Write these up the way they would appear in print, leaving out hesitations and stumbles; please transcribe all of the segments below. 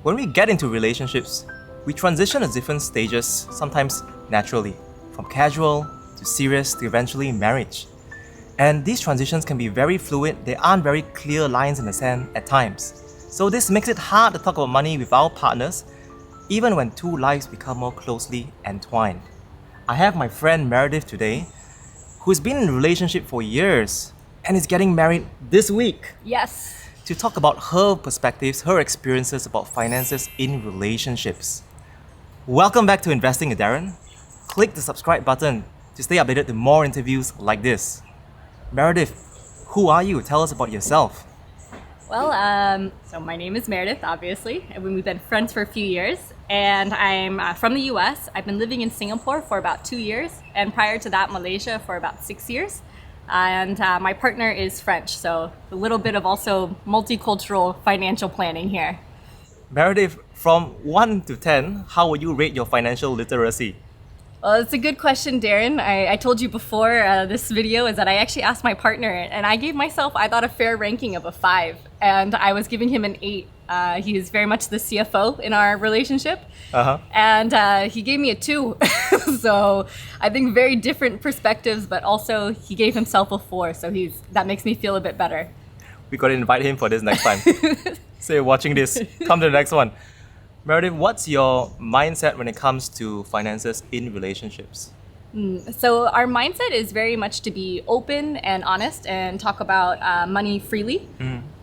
When we get into relationships, we transition at different stages, sometimes naturally, from casual to serious to eventually marriage. And these transitions can be very fluid, there aren't very clear lines in the sand at times. So this makes it hard to talk about money with our partners, even when two lives become more closely entwined. I have my friend Meredith today, who's been in a relationship for years and is getting married this week. Yes. To talk about her perspectives, her experiences about finances in relationships. Welcome back to Investing with Daren. Click the subscribe button to stay updated to more interviews like this. Meredith, who are you? Tell us about yourself. Well, so my name is Meredith, obviously, and we've been friends for a few years, and I'm from the US. I've been living in Singapore for about 2 years, and prior to that, Malaysia for about 6 years. And my partner is French, so a little bit of also multicultural financial planning here. Meredith, from 1 to 10, how would you rate your financial literacy? Well, it's a good question, Daren. I told you before this video is that I actually asked my partner, and I gave myself, I thought, a fair ranking of a 5, and I was giving him an 8. He is very much the CFO in our relationship, and he gave me a 2. So I think very different perspectives, but also he gave himself a 4, so that makes me feel a bit better. We got to invite him for this next time. So you're watching this, come to the next one. Meredith, what's your mindset when it comes to finances in relationships? So our mindset is very much to be open and honest and talk about money freely,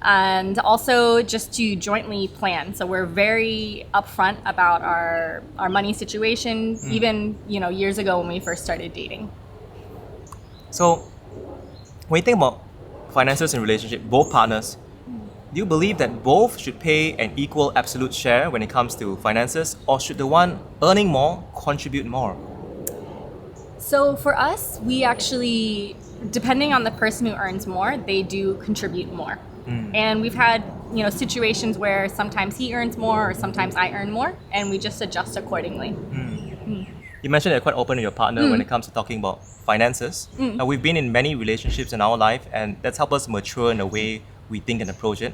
and also just to jointly plan. So we're very upfront about our money situation, even years ago when we first started dating. So when you think about finances in relationship, both partners, do you believe that both should pay an equal absolute share when it comes to finances, or should the one earning more contribute more? So for us, we actually, depending on the person who earns more, they do contribute more. And we've had situations where sometimes he earns more or sometimes I earn more, and we just adjust accordingly. You mentioned you're quite open with your partner when it comes to talking about finances. Now, we've been in many relationships in our life, and that's helped us mature in the way we think and approach it.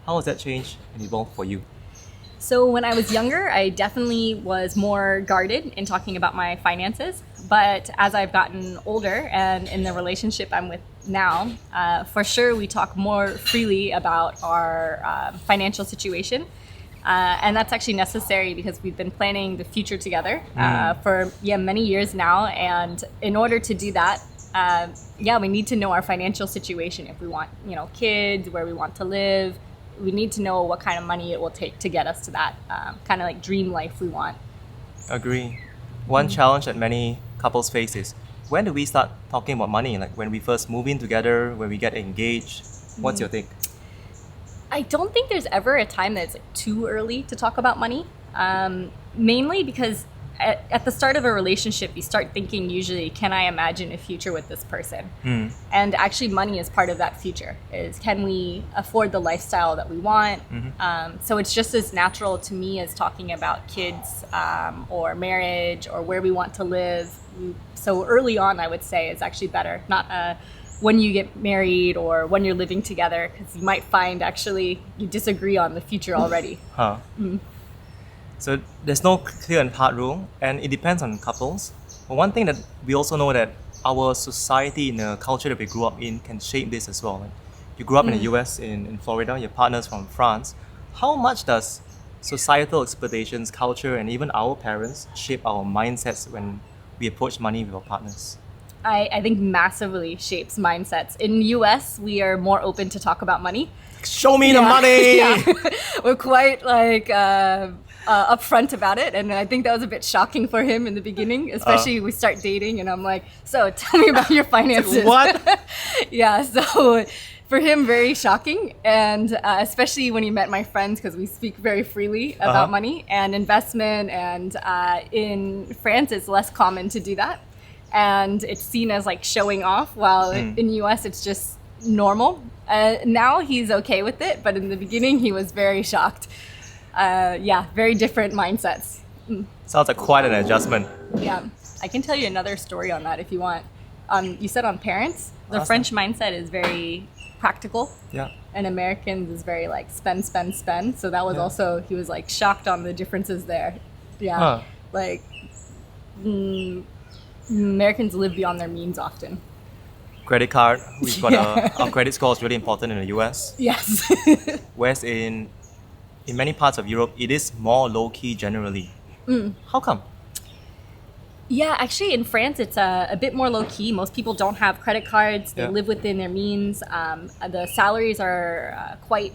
How has that changed and evolved for you? So when I was younger, I definitely was more guarded in talking about my finances. But as I've gotten older and in the relationship I'm with now, for sure we talk more freely about our financial situation. And that's actually necessary because we've been planning the future together for many years now. And in order to do that, we need to know our financial situation. If we want, kids, where we want to live, we need to know what kind of money it will take to get us to that kind of like dream life we want. Agree. One challenge that many couples face is, when do we start talking about money? Like when we first move in together, when we get engaged. What's your take? I don't think there's ever a time that's too early to talk about money, mainly because at the start of a relationship, you start thinking usually, can I imagine a future with this person? And actually money is part of that future, is can we afford the lifestyle that we want? So it's just as natural to me as talking about kids or marriage or where we want to live. So early on, I would say it's actually better, not when you get married or when you're living together, because you might find actually you disagree on the future already. So there's no clear and hard rule, and it depends on couples. But one thing that we also know that our society and the culture that we grew up in can shape this as well. Like you grew up in the US, in Florida, your partner's from France. How much does societal expectations, culture, and even our parents shape our mindsets when we approach money with our partners? I think massively shapes mindsets. In the US, we are more open to talk about money. Show me the money! We're quite upfront about it, and I think that was a bit shocking for him in the beginning, especially we start dating and I'm like, so tell me about your finances. What? So for him, very shocking, and especially when he met my friends, because we speak very freely about money and investment, and in France it's less common to do that, and it's seen as like showing off, while in the US it's just normal. Now he's okay with it, but in the beginning he was very shocked. Very different mindsets. Sounds like quite an adjustment. Yeah, I can tell you another story on that if you want. You said on parents, the Awesome. French mindset is very practical. Yeah. And Americans is very like spend, spend, spend. So that was also, he was like shocked on the differences there. Yeah. Huh. Like Americans live beyond their means often. Credit card, we've got our credit score is really important in the US. Yes. Whereas in many parts of Europe, it is more low-key generally. How come? Yeah, actually in France, it's a bit more low-key. Most people don't have credit cards. They live within their means. The salaries are quite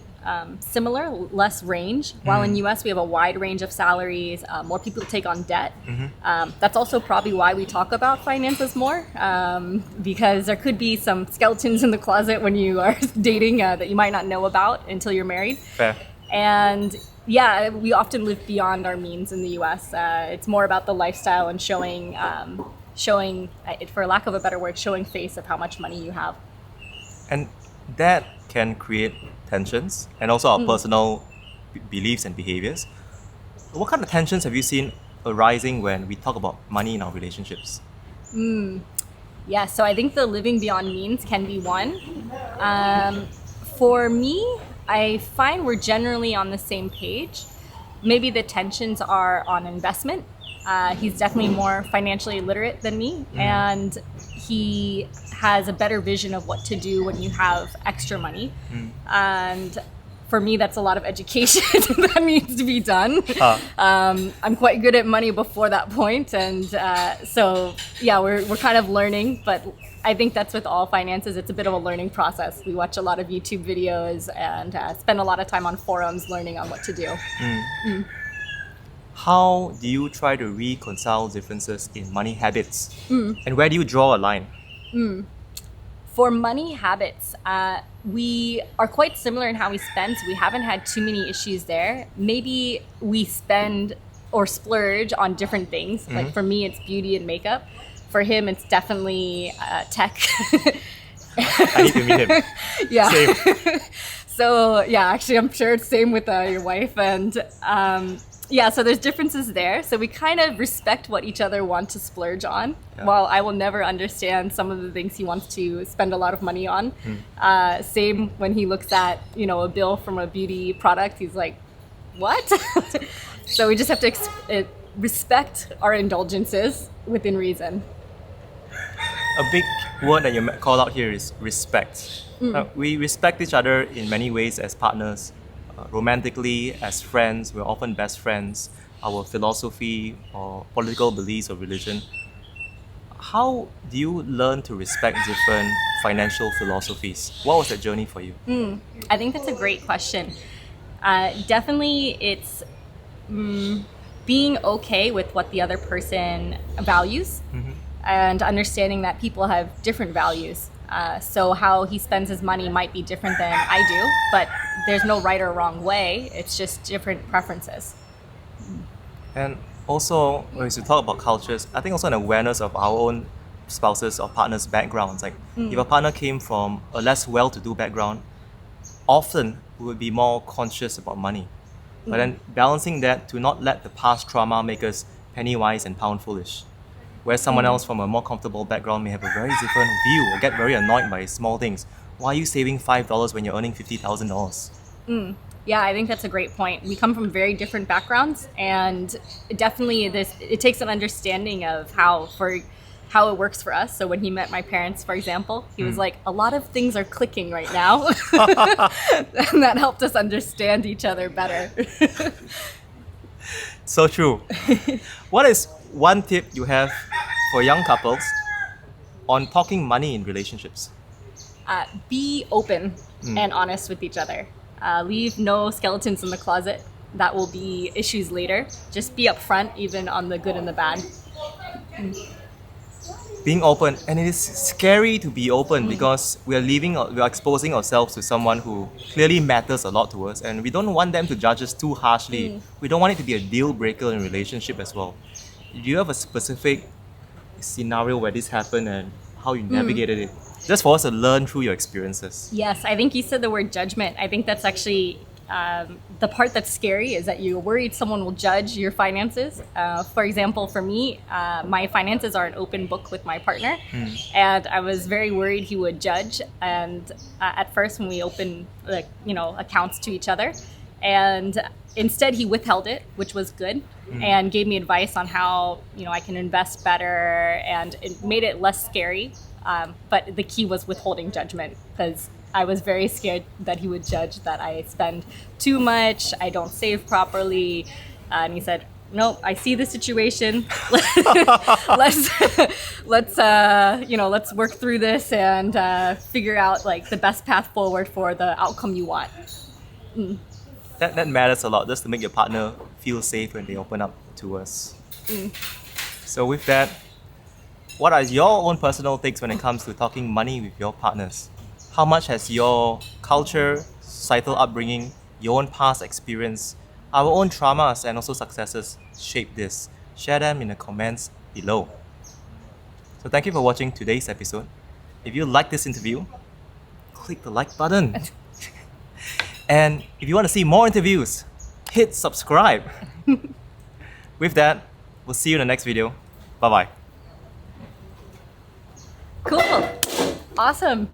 similar, less range. While in US, we have a wide range of salaries. More people take on debt. That's also probably why we talk about finances more, because there could be some skeletons in the closet when you are dating that you might not know about until you're married. Fair. And yeah, we often live beyond our means in the US. It's more about the lifestyle and showing, for lack of a better word, showing face of how much money you have. And that can create tensions and also our personal beliefs and behaviors. What kind of tensions have you seen arising when we talk about money in our relationships? Yeah, so I think the living beyond means can be one. For me, I find we're generally on the same page. Maybe the tensions are on investment. He's definitely more financially literate than me, and he has a better vision of what to do when you have extra money. And for me, that's a lot of education that needs to be done. I'm quite good at money before that point, and so yeah, we're kind of learning, but I think that's with all finances. It's a bit of a learning process. We watch a lot of YouTube videos and spend a lot of time on forums learning on what to do. How do you try to reconcile differences in money habits? And where do you draw a line? For money habits, we are quite similar in how we spend, so we haven't had too many issues there. Maybe we spend or splurge on different things. Like for me, it's beauty and makeup. For him, it's definitely tech. I need to meet him. Yeah. Same. So yeah, actually, I'm sure it's same with your wife, and yeah. So there's differences there. So we kind of respect what each other want to splurge on. Yeah. While I will never understand some of the things he wants to spend a lot of money on. Same when he looks at a bill from a beauty product, he's like, "What?" So we just have to respect our indulgences within reason. A big word that you call out here is respect. We respect each other in many ways as partners. Romantically, as friends, we're often best friends. Our philosophy or political beliefs or religion. How do you learn to respect different financial philosophies? What was that journey for you? I think that's a great question. Definitely, it's being okay with what the other person values and understanding that people have different values. So how he spends his money might be different than I do, but there's no right or wrong way. It's just different preferences. And also, when you talk about cultures, I think also an awareness of our own spouses or partners' backgrounds. Like if a partner came from a less well-to-do background, often we would be more conscious about money. But then balancing that to not let the past trauma make us penny wise and pound foolish. Whereas someone else from a more comfortable background may have a very different view or get very annoyed by small things. Why are you saving $5 when you're earning $50,000? Yeah, I think that's a great point. We come from very different backgrounds, and definitely it takes an understanding of how it works for us. So when he met my parents, for example, he was like, a lot of things are clicking right now. And that helped us understand each other better. So true. What is one tip you have for young couples on talking money in relationships? Be open and honest with each other. Leave no skeletons in the closet. That will be issues later. Just be upfront, even on the good and the bad. Being open, and it is scary to be open because we are exposing ourselves to someone who clearly matters a lot to us, and we don't want them to judge us too harshly. We don't want it to be a deal breaker in relationship as well. Do you have a specific scenario where this happened and how you navigated it? Just for us to learn through your experiences. Yes, I think you said the word judgment. I think that's actually the part that's scary is that you're worried someone will judge your finances. For example, for me, my finances are an open book with my partner, and I was very worried he would judge. And at first, when we opened accounts to each other, and instead he withheld it, which was good, and gave me advice on how I can invest better, and it made it less scary. But the key was withholding judgment, because I was very scared that he would judge that I spend too much, I don't save properly. And he said, "No, I see the situation. let's work through this and figure out like the best path forward for the outcome you want." That matters a lot, just to make your partner feel safe when they open up to us. So with that, what are your own personal takes when it comes to talking money with your partners? How much has your culture, societal upbringing, your own past experience, our own traumas and also successes shaped this? Share them in the comments below. So thank you for watching today's episode. If you like this interview, click the like button. And if you want to see more interviews, hit subscribe. With that, we'll see you in the next video. Bye-bye. Cool. Awesome.